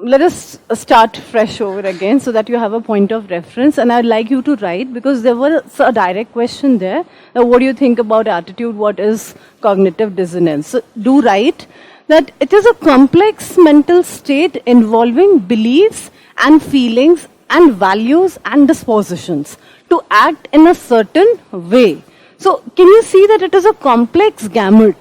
let us start fresh over again so that you have a point of reference. And I'd like you to write, because there was a direct question there. What do you think about attitude? What is cognitive dissonance? So do write that it is a complex mental state involving beliefs and feelings and values and dispositions to act in a certain way. So can you see that it is a complex gamut?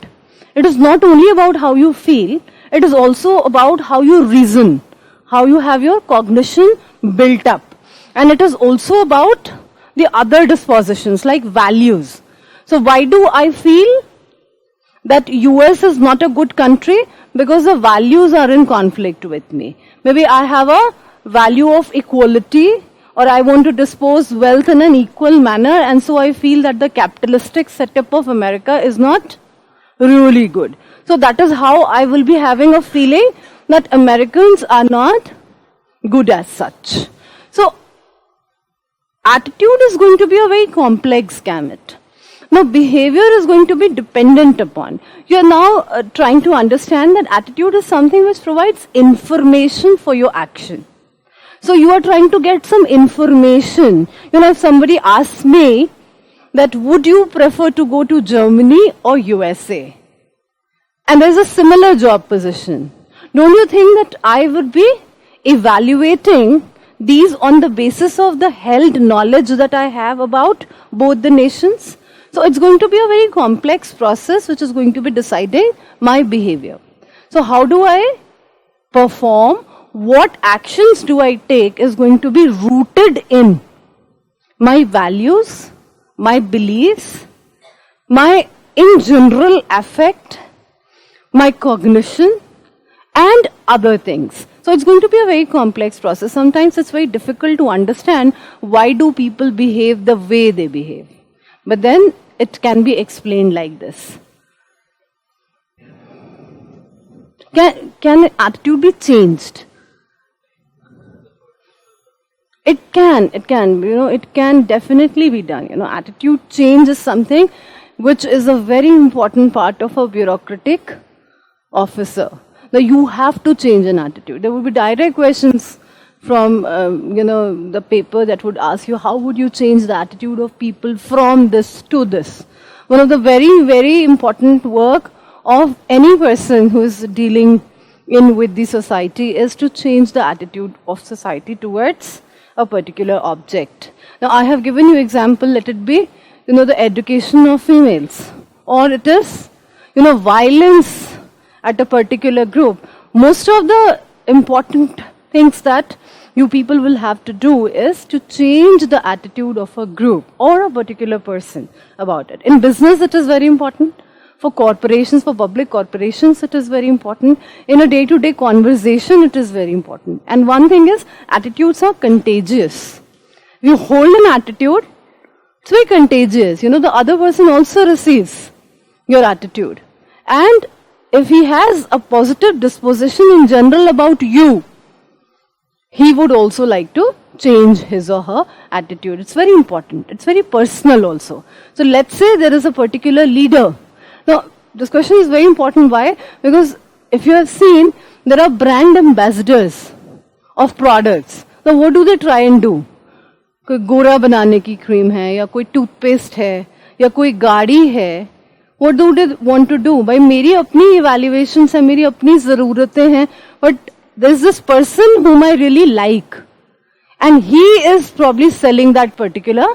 It is not only about how you feel, it is also about how you reason, how you have your cognition built up. And it is also about the other dispositions like values. So why do I feel that US is not a good country? Because the values are in conflict with me. Maybe I have a value of equality, or I want to dispose wealth in an equal manner, and so I feel that the capitalistic setup of America is not really good. So that is how I will be having a feeling that Americans are not good as such. So attitude is going to be a very complex gamut. Now behavior is going to be dependent upon. You are now trying to understand that attitude is something which provides information for your action. So you are trying to get some information. If somebody asks me that would you prefer to go to Germany or USA? And there's a similar job position. Don't you think that I would be evaluating these on the basis of the held knowledge that I have about both the nations? So it's going to be a very complex process which is going to be deciding my behavior. So how do I perform? What actions do I take is going to be rooted in my values, my beliefs, my in general affect, my cognition, and other things. So it's going to be a very complex process. Sometimes it's very difficult to understand why do people behave the way they behave. But then it can be explained like this. Can attitude be changed? It can, it can definitely be done. Attitude change is something which is a very important part of a bureaucratic officer. Now you have to change an attitude. There will be direct questions from, the paper that would ask you, how would you change the attitude of people from this to this? One of the very, very important work of any person who is dealing with the society is to change the attitude of society towards a particular object. Now I have given you example, let it be, the education of females, or it is, violence at a particular group. Most of the important things that you people will have to do is to change the attitude of a group or a particular person about it. In business, it is very important. For corporations, for public corporations, it is very important. In a day-to-day conversation, it is very important. And one thing is, attitudes are contagious. If you hold an attitude, it's very contagious. The other person also receives your attitude. And if he has a positive disposition in general about you, he would also like to change his or her attitude. It's very important. It's very personal also. So let's say there is a particular leader. Now, this question is very important. Why? Because if you have seen, there are brand ambassadors of products. Now, what do they try and do? कोई गोरा बनाने की cream है, या कोई toothpaste है, या कोई गाड़ी है. What do they want to do? भाई मेरी अपनी evaluations है, मेरी अपनी ज़रूरतें हैं, but there is this person whom I really like, and he is probably selling that particular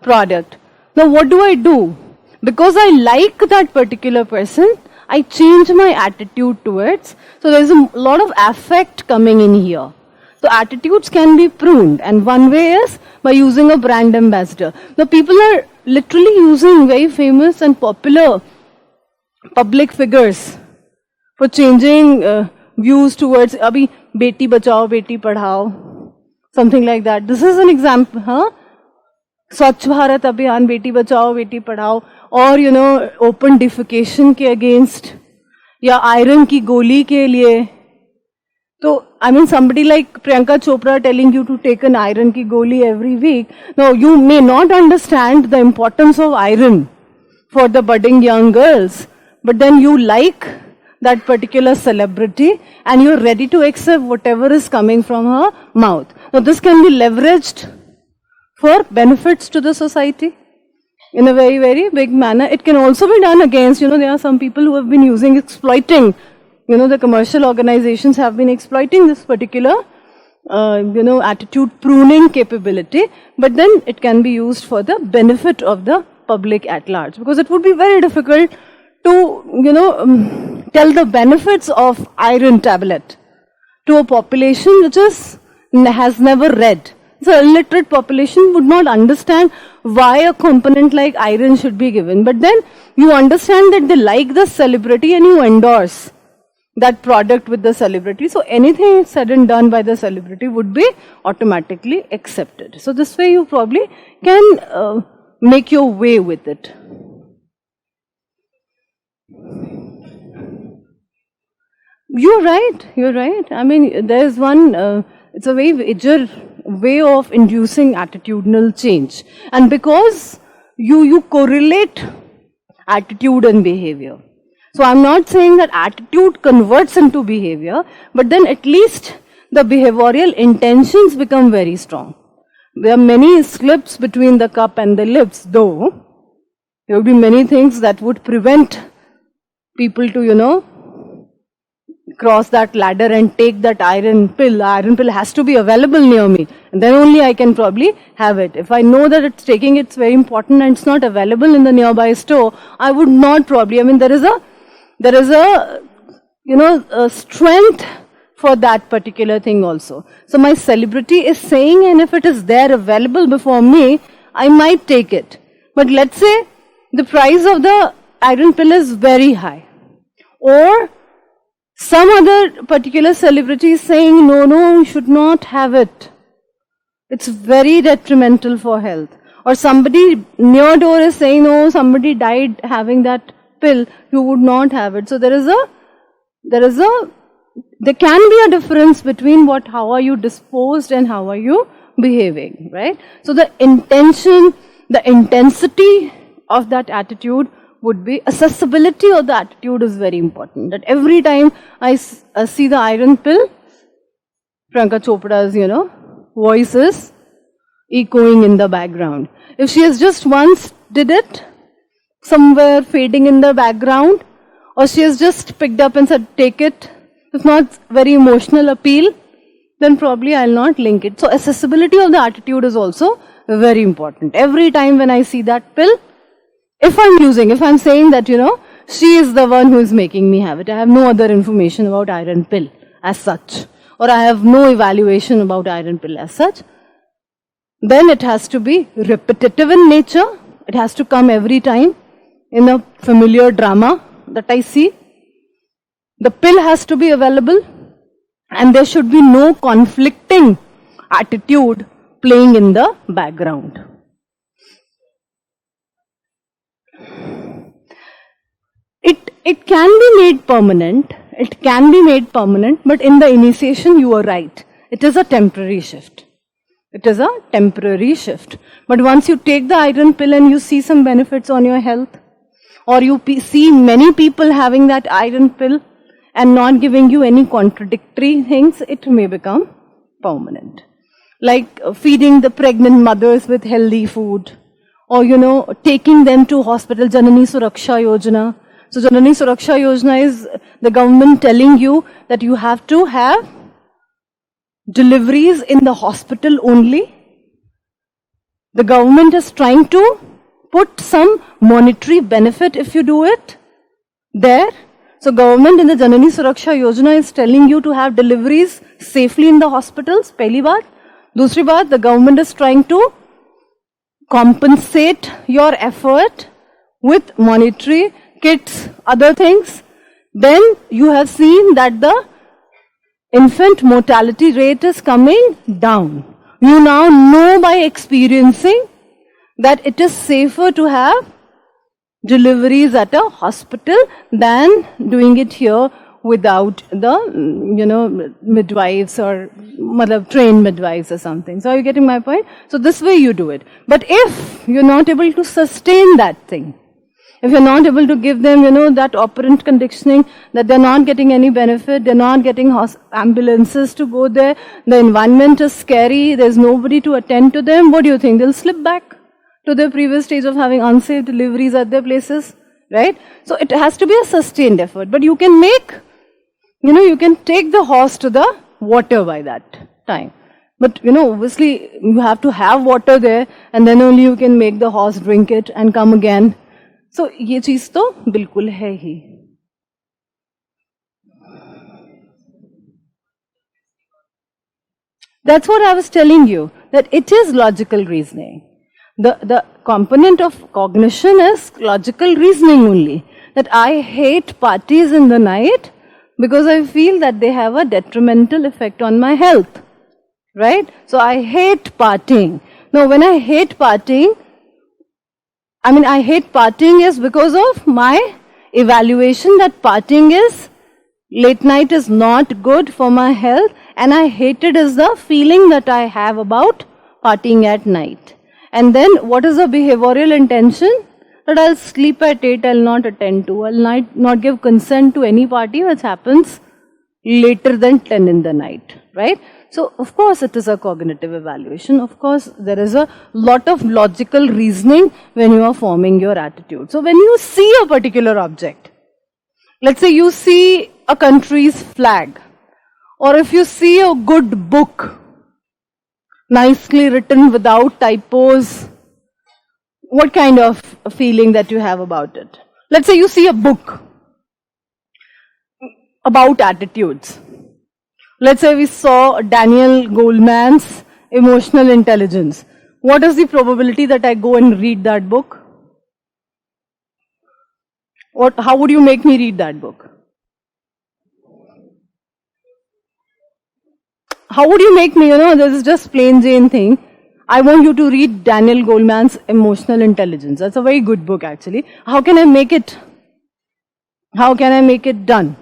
product. Now, what do I do? Because I like that particular person, I change my attitude towards. So there's a lot of affect coming in here. So attitudes can be pruned, and one way is by using a brand ambassador. Now people are literally using very famous and popular public figures for changing views towards abhi beti bachao, beti padhao, something like that. This is an example, huh? Swachh Bharat Abhiyan, beti bachao, beti padhao, or open defecation के against, या iron की गोली के लिए. So, somebody like Priyanka Chopra telling you to take an iron ki goli every week. Now, you may not understand the importance of iron for the budding young girls, but then you like that particular celebrity, and you're ready to accept whatever is coming from her mouth. Now this can be leveraged for benefits to the society in a very, very big manner. It can also be done against, there are some people who have been exploiting, the commercial organizations have been exploiting this particular, attitude pruning capability, but then it can be used for the benefit of the public at large, because it would be very difficult to, tell the benefits of iron tablet to a population which has never read. So illiterate population would not understand why a component like iron should be given. But then you understand that they like the celebrity and you endorse that product with the celebrity. So anything said and done by the celebrity would be automatically accepted. So this way you probably can make your way with it. You're right. I mean, there's one, it's a very major way of inducing attitudinal change. And because you correlate attitude and behavior. So I'm not saying that attitude converts into behavior, but then at least the behavioral intentions become very strong. There are many slips between the cup and the lips, though. There will be many things that would prevent people to, cross that ladder and take that iron pill. The iron pill has to be available near me, and then only I can probably have it. If I know that it's very important and it's not available in the nearby store, I would not probably. I mean, there is a strength for that particular thing also. So my celebrity is saying, and if it is there available before me, I might take it. But let's say the price of the iron pill is very high, or some other particular celebrity is saying, no, you should not have it. It's very detrimental for health. Or somebody near door is saying, no, somebody died having that pill, you would not have it. So there can be a difference between how are you disposed and how are you behaving, right? So the intention, the intensity of that attitude would be, accessibility of the attitude is very important. That every time I see the iron pill, Priyanka Chopra's, voice is echoing in the background. If she has just once did it, somewhere fading in the background, or she has just picked up and said, take it, it's not very emotional appeal, then probably I'll not link it. So accessibility of the attitude is also very important. Every time when I see that pill, if I'm saying that, she is the one who is making me have it, I have no other information about iron pill as such, or I have no evaluation about iron pill as such, then it has to be repetitive in nature. It has to come every time in a familiar drama that I see. The pill has to be available, and there should be no conflicting attitude playing in the background. It can be made permanent. It can be made permanent, but in the initiation, you are right. It is a temporary shift. It is a temporary shift. But once you take the iron pill and you see some benefits on your health, or you see many people having that iron pill and not giving you any contradictory things, it may become permanent. Like feeding the pregnant mothers with healthy food, or taking them to hospital, Janani Suraksha Yojana. So Janani Suraksha Yojana is the government telling you that you have to have deliveries in the hospital only. The government is trying to put some monetary benefit if you do it there. So government in the Janani Suraksha Yojana is telling you to have deliveries safely in the hospitals, pehli baat. Dusri baat, the government is trying to compensate your effort with monetary kits, other things. Then you have seen that the infant mortality rate is coming down. You now know by experiencing that it is safer to have deliveries at a hospital than doing it here without the, midwives or trained midwives or something. So are you getting my point? So this way you do it. But if you're not able to sustain that thing, If you're not able to give them, that operant conditioning, that they're not getting any benefit, they're not getting ambulances to go there, the environment is scary, there's nobody to attend to them, what do you think? They'll slip back to their previous stage of having unsafe deliveries at their places, right? So it has to be a sustained effort. But you can you can take the horse to the water by that time. But, obviously you have to have water there, and then only you can make the horse drink it and come again. So, ये चीज तो बिल्कुल है ही. That's what I was telling you, that it is logical reasoning. The component of cognition is logical reasoning only. That I hate parties in the night because I feel that they have a detrimental effect on my health. Right? So I hate partying. Now when I hate partying, I hate partying is because of my evaluation that partying is, late night is not good for my health, and I hate it is the feeling that I have about partying at night. And then what is the behavioral intention? That I'll sleep at 8, I'll not attend to, I'll not give consent to any party which happens later than 10 in the night, right? So, of course, it is a cognitive evaluation. Of course, there is a lot of logical reasoning when you are forming your attitude. So, when you see a particular object, let's say you see a country's flag, or if you see a good book, nicely written without typos, what kind of feeling that you have about it? Let's say you see a book about attitudes. Let's say we saw Daniel Goleman's Emotional Intelligence. What is the probability that I go and read that book? How would you make me read that book? How would you make me, this is just plain Jane thing. I want you to read Daniel Goleman's Emotional Intelligence. That's a very good book actually. How can I make it? How can I make it done?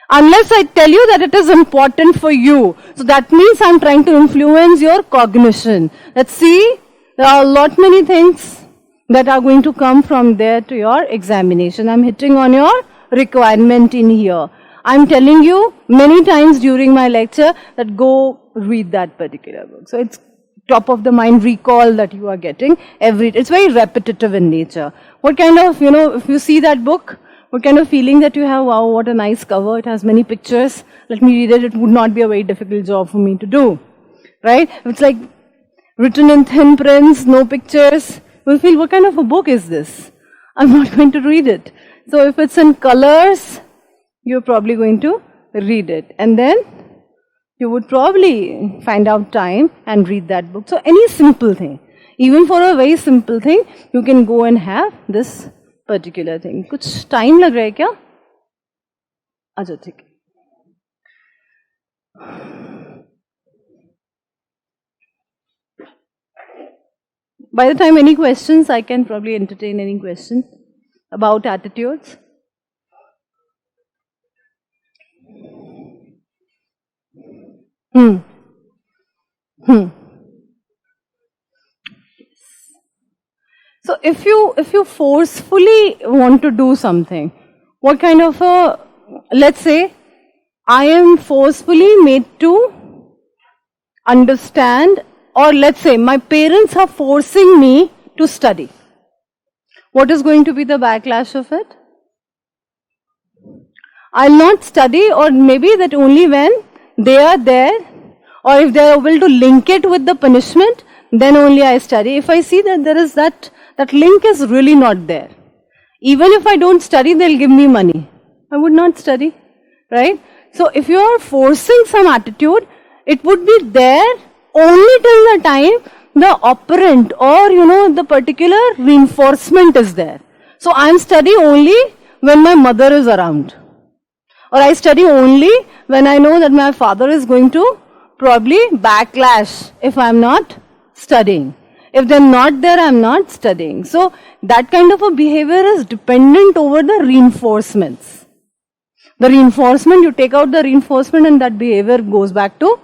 Unless I tell you that it is important for you. So that means I'm trying to influence your cognition. Let's see, there are a lot many things that are going to come from there to your examination. I'm hitting on your requirement in here. I'm telling you many times during my lecture that go read that particular book. So it's top of the mind recall that you are getting it's very repetitive in nature. What kind of, if you see that book, what kind of feeling that you have? Wow, what a nice cover. It has many pictures. Let me read it. It would not be a very difficult job for me to do. Right? It's like written in thin prints, no pictures. You'll feel, what kind of a book is this? I'm not going to read it. So if it's in colors, you're probably going to read it. And then you would probably find out time and read that book. So any simple thing, even for a very simple thing, you can go and have this particular thing. कुछ time लग रहा है क्या? अच्छा ठीक है. By the time any questions, I can probably entertain any question about attitudes. So if you forcefully want to do something, what kind of let's say I am forcefully made to understand, or let's say my parents are forcing me to study. What is going to be the backlash of it? I'll not study, or maybe that only when they are there, or if they are able to link it with the punishment, then only I study. If I see that there is that link is really not there. Even if I don't study, they'll give me money. I would not study, right? So if you are forcing some attitude, it would be there only till the time the operant or the particular reinforcement is there. So I study only when my mother is around. Or I study only when I know that my father is going to probably backlash if I am not studying. If they're not there, I'm not studying. So that kind of a behavior is dependent over the reinforcements. The reinforcement, you take out the reinforcement and that behavior goes back to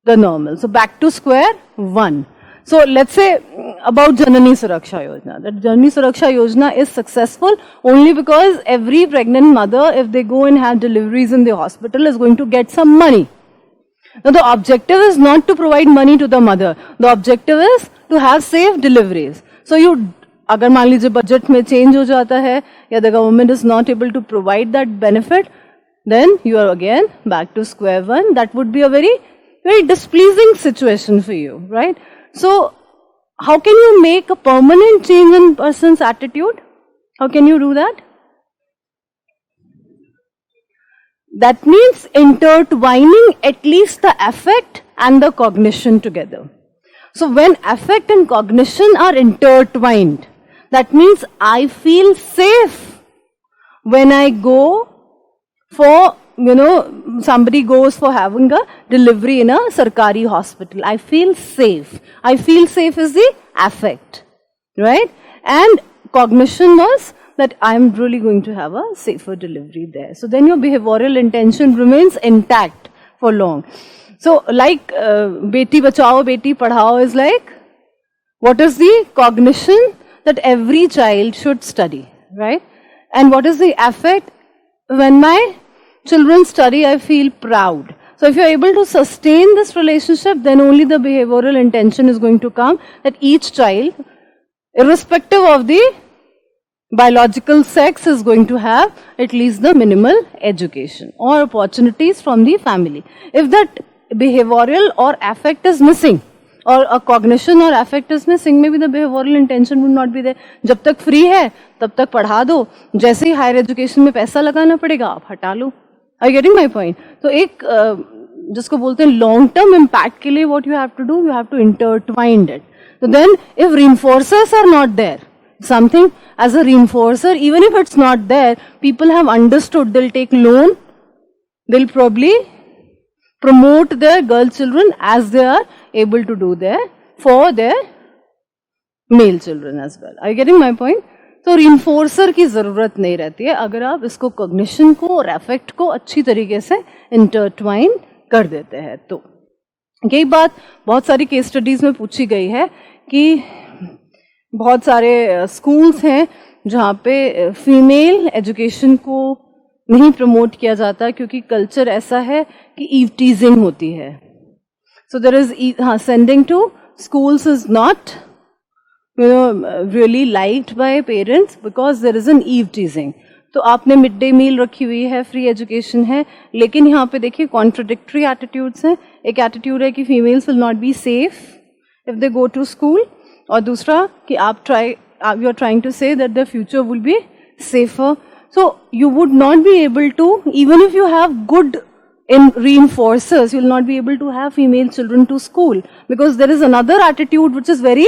the normal. So back to square one. So let's say about Janani Suraksha Yojana. That Janani Suraksha Yojana is successful only because every pregnant mother, if they go and have deliveries in the hospital, is going to get some money. Now the objective is not to provide money to the mother. The objective is to have safe deliveries. So you, अगर मान लीजिए budget में change हो जाता है या the government is not able to provide that benefit, then you are again back to square one. That would be a very, very displeasing situation for you, right? So how can you make a permanent change in person's attitude? How can you do that? That means intertwining at least the affect and the cognition together. So when affect and cognition are intertwined, that means I feel safe when I go for, somebody goes for having a delivery in a Sarkari hospital. I feel safe. I feel safe is the affect, right? And cognition was that I am really going to have a safer delivery there. So then your behavioral intention remains intact for long. So like Beti Bachao, Beti Padhao is like, what is the cognition? That every child should study, right? And what is the affect? When my children study, I feel proud. So if you're able to sustain this relationship, then only the behavioral intention is going to come, that each child, irrespective of the biological sex, is going to have at least the minimal education or opportunities from the family. If that behavioral or affect is missing, or a cognition or affect is missing, maybe the behavioral intention would not be there. जब तक free है, तब तक पढ़ा दो. जैसे ही higher education में पैसा लगाना पड़ेगा, आप हटा लो. Are you getting my point? तो एक जिसको बोलते हैं long term impact के लिए what you have to do, you have to intertwine it. So then if reinforcers are not there, something as a reinforcer, even if it's not there, people have understood, they'll take loan, they'll probably promote their girl children as they are able to do there for their male children as well. Are you getting my point? तो reinforcer की जरूरत नहीं रहती है अगर आप इसको cognition को और affect को अच्छी तरीके से intertwine कर देते हैं तो. यही बात बहुत सारी केस स्टडीज में पूछी गई है कि बहुत सारे स्कूल्स हैं जहाँ पे फीमेल एजुकेशन को नहीं प्रमोट किया जाता क्योंकि कल्चर ऐसा है कि ईव टीजिंग होती है. So there is sending to schools is not really liked by parents because there is an eve teasing. तो आपने मिड डे मील रखी हुई है, फ्री एजुकेशन है, लेकिन यहाँ पे देखिए कॉन्ट्रडिक्टरी एटीट्यूड्स हैं. एक एटीट्यूड है कि females will not be safe if they go to school, और दूसरा कि you are trying to say that the future will be safer. So you would not be able to, even if you have good reinforcers, you will not be able to have female children to school, because there is another attitude which is very,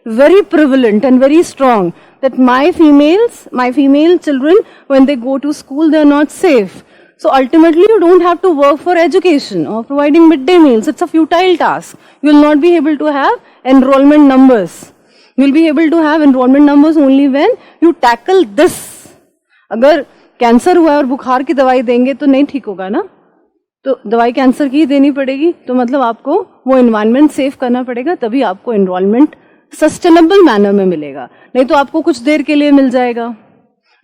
very prevalent and very strong, that my female children, when they go to school, they are not safe. So ultimately you don't have to work for education or providing midday meals. It's a futile task. You will not be able to have enrollment numbers. You will be able to have enrollment numbers only when you tackle this. अगर cancer हुआ और बुखार की दवाई देंगे तो नहीं ठीक होगा ना, तो दवाई कैंसर की ही देनी पड़ेगी. तो मतलब आपको वो एनवायरनमेंट सेव करना पड़ेगा, तभी आपको एनरोलमेंट सस्टेनेबल मैनर में मिलेगा. नहीं तो आपको कुछ देर के लिए मिल जाएगा,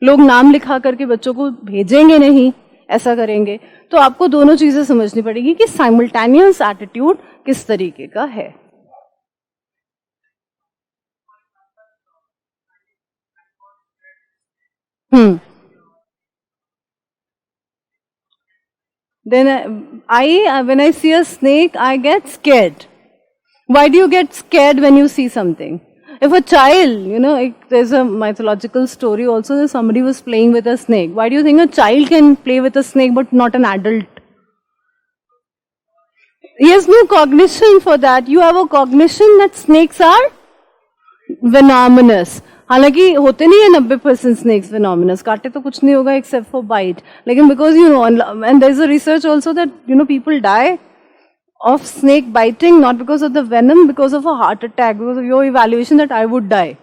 लोग नाम लिखा करके बच्चों को भेजेंगे नहीं, ऐसा करेंगे. तो आपको दोनों चीजें समझनी पड़ेगी कि साइमल्टेनियस एटीट्यूड किस तरीके का है. Then when I see a snake, I get scared. Why do you get scared when you see something? If a child, there's a mythological story also that somebody was playing with a snake. Why do you think a child can play with a snake but not an adult? He has no cognition for that. You have a cognition that snakes are venomous. हालांकि होते नहीं है 90% snacks वेनोमिनस, काटे तो कुछ नहीं होगा except for bite, लेकिन because and there is a research also that people die of snake biting not because of the venom, because of a heart attack, because of your evaluation that I would die.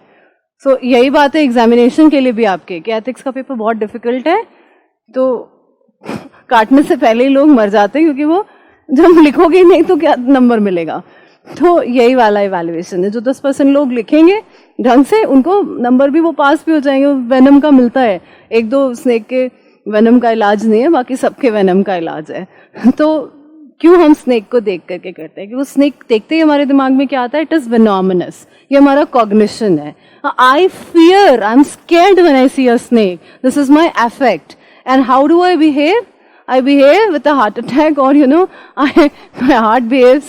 So यही बात है examination के लिए भी आपके कि ethics का paper बहुत डिफिकल्ट है, तो काटने से पहले ही लोग मर जाते हैं क्योंकि वो जब लिखोगे नहीं तो क्या नंबर मिलेगा. तो यही वाला इवैल्यूएशन है, जो 10% लोग लिखेंगे ढंग से उनको नंबर भी वो पास भी हो जाएंगे। वेनम का मिलता है, एक दो स्नेक के वेनम का इलाज नहीं है, बाकी सबके वेनम का इलाज है। तो क्यों हम स्नेक को देख करके करते हैं, क्योंकि स्नेक देखते ही हमारे दिमाग में क्या आता है, इट इज वेनोमिनस, ये हमारा कॉग्निशन है। I fear, I am scared when I see a snake, this is my affect. And how do I behave? I behave with a heart attack, or my heart behaves,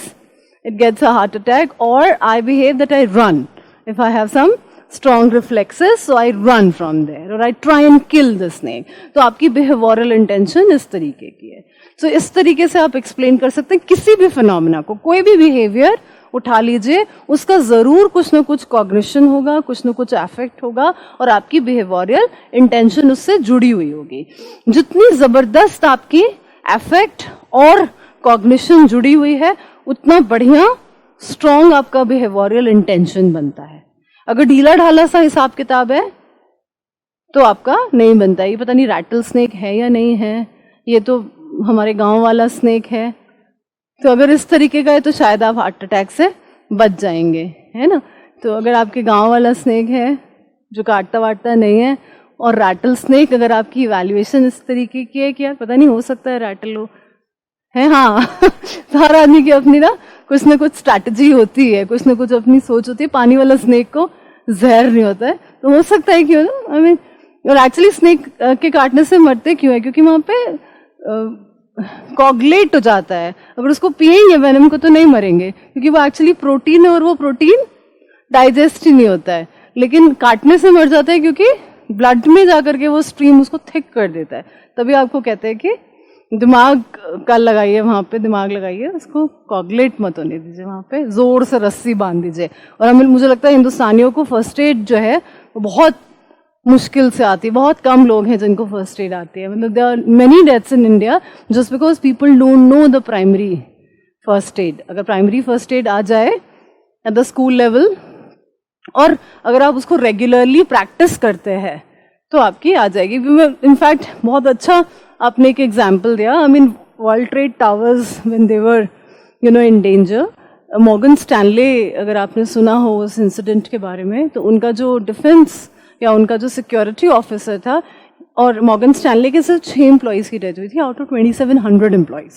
it gets a heart attack, or I behave that I run. If I have some strong reflexes, so I run from there, or I try and kill the snake. तो आपकी behavioral intention इस तरीके की है। So इस तरीके से आप explain कर सकते हैं किसी भी phenomena को, कोई भी behavior उठा लीजिए, उसका जरूर कुछ ना कुछ कॉग्निशन होगा, कुछ ना कुछ अफेक्ट होगा, और आपकी बिहेवियरल इंटेंशन उससे जुड़ी हुई होगी। जितनी जबरदस्त आपकी अफेक्ट और कॉग्निशन जुड़ी हुई है, उतना बढ़िया स्ट्रॉन्ग आपका बिहेवियरल इंटेंशन बनता है। अगर ढीला ढाला सा हिसाब किताब है तो आपका नहीं बनता। ये पता नहीं रैटल स्नेक है या नहीं है, ये तो हमारे गांव वाला स्नेक है, तो अगर इस तरीके का है तो शायद आप हार्ट अटैक से बच जाएंगे, है ना। तो अगर आपके गांव वाला स्नेक है जो काटता वाटता नहीं है, और रैटल स्नेक अगर आपकी इवैल्यूएशन इस तरीके की है कि यार पता नहीं हो सकता है रैटल हो, है, हाँ हर आदमी की अपनी ना कुछ स्ट्रैटेजी होती है, कुछ ना कुछ अपनी सोच होती है। पानी वाला स्नेक को जहर नहीं होता है, तो हो सकता है क्यों ना, आई मीन, और एक्चुअली स्नेक के काटने से मरते क्यों है, क्योंकि वहां पे कॉगलेट हो जाता है। अगर उसको पिएंगे वेनम को तो नहीं मरेंगे, क्योंकि वो एक्चुअली प्रोटीन है और वो प्रोटीन डाइजेस्ट ही नहीं होता है, लेकिन काटने से मर जाता है क्योंकि ब्लड में जाकर के वो स्ट्रीम उसको थिक कर देता है। तभी आपको कहते हैं कि दिमाग का लगाइए, वहां पे दिमाग लगाइए, उसको कॉगलेट मत होने दीजिए, वहां पे जोर से रस्सी बांध दीजिए। और हमें, मुझे लगता है हिंदुस्तानियों को फर्स्ट एड जो है वो बहुत मुश्किल से आती है, बहुत कम लोग हैं जिनको फर्स्ट एड आती है। मतलब there are many deaths in India just because people don't know the primary first aid. अगर प्राइमरी फर्स्ट एड आ जाए एट द स्कूल लेवल, और अगर आप उसको रेगुलरली प्रैक्टिस करते हैं तो आपकी आ जाएगी। इनफैक्ट बहुत अच्छा आपने एक एग्जाम्पल दिया, I mean world trade towers when they were in danger, Morgan Stanley, अगर आपने सुना हो उस इंसिडेंट के बारे में, तो उनका जो डिफेंस या उनका जो सिक्योरिटी ऑफिसर था, और मॉर्गन स्टैनले के सिर्फ 6 एम्प्लॉइज की डेथ हुई थी out of 2700 employees.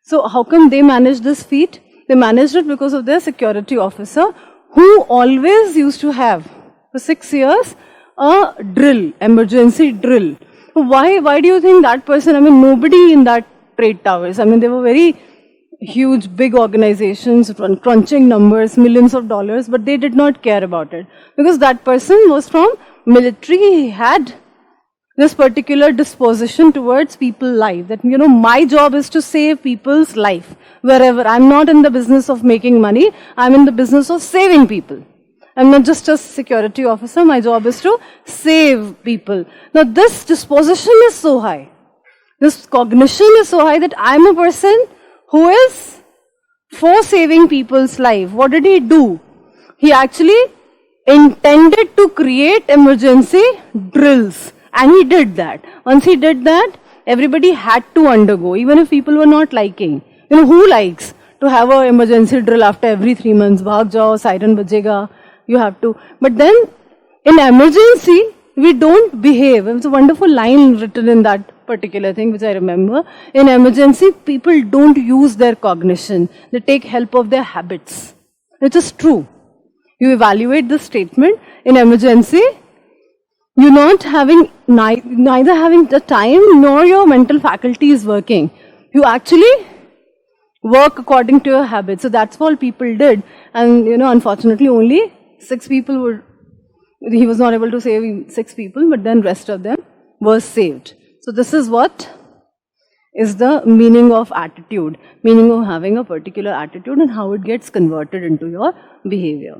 So how come they manage this feet? They managed it because of their security officer who always used to have for 6 years a drill, emergency drill. Why do you think that person, I mean, nobody in that trade towers, I mean, they were very huge, big organizations, crunching numbers, millions of dollars, but they did not care about it. Because that person was from military, he had this particular disposition towards people's life, that, my job is to save people's life. Wherever, I'm not in the business of making money, I'm in the business of saving people. I'm not just a security officer, my job is to save people. Now this disposition is so high, this cognition is so high, that I'm a person who is for saving people's life. What did he do? He actually intended to create emergency drills. And he did that. Once he did that, everybody had to undergo, even if people were not liking. Who likes to have an emergency drill after every 3 months? Bhag jao, siren bajega, you have to. But then, in emergency, we don't behave. It's a wonderful line written in that particular thing, which I remember. In emergency, people don't use their cognition. They take help of their habits. Which is true. You evaluate the statement. In emergency, you're not having, neither having the time nor your mental faculty is working. You actually work according to your habits. So that's all people did. And, unfortunately only 6 people he was not able to save 6 people, but then rest of them were saved. So this is what is the meaning of attitude, meaning of having a particular attitude and how it gets converted into your behavior.